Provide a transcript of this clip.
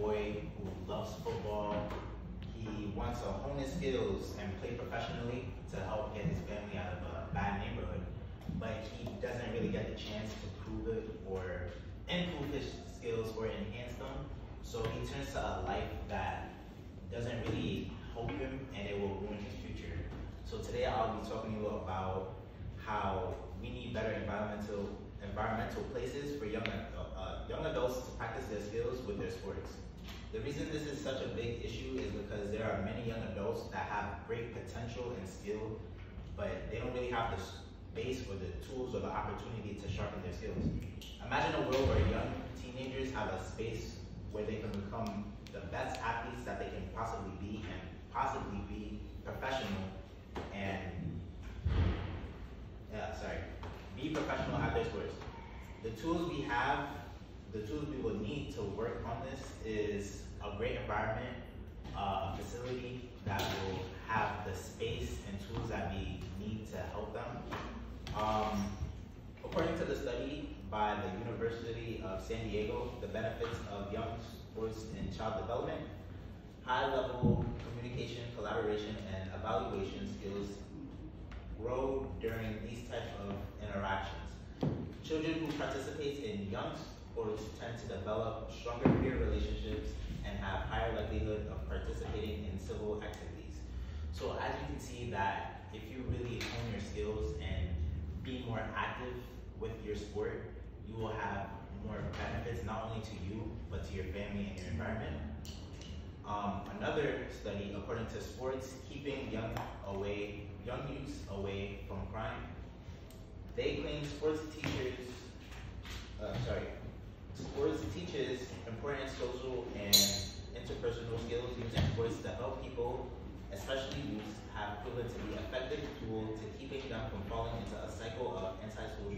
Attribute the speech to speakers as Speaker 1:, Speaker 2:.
Speaker 1: boy who loves football. He wants to hone his skills and play professionally to help get his family out of a bad neighborhood, but he doesn't really get the chance to prove it or improve his skills or enhance them. So he turns to a life that doesn't really help him and it will ruin his future. So today I'll be talking to you about how we need better environmental places for young adults to practice their skills with their sports. The reason this is such a big issue is because there are many young adults that have great potential and skill, but they don't really have the space or the tools or the opportunity to sharpen their skills. Imagine a world where young teenagers have a space where they can become the best athletes that they can possibly be and possibly be professional and be professional at their sports. The tools we will need to work on this is a great environment, a facility that will have the space and tools that we need to help them. According to the study by the University of San Diego, the benefits of young sports in child development, high-level communication, collaboration, and evaluation skills grow during these types of interactions. Children who participate in young sports tend to develop stronger peer relationships and have higher likelihood of participating in civil activities. So as you can see that if you really hone your skills and be more active with your sport, you will have more benefits not only to you, but to your family and your environment. Another study, according to Sports Keeping Young Youths Away from Crime, they claim sports teaches important social and interpersonal skills using sports to help people, especially youths, have proven to be effective tool to keeping them from falling into a cycle of antisocial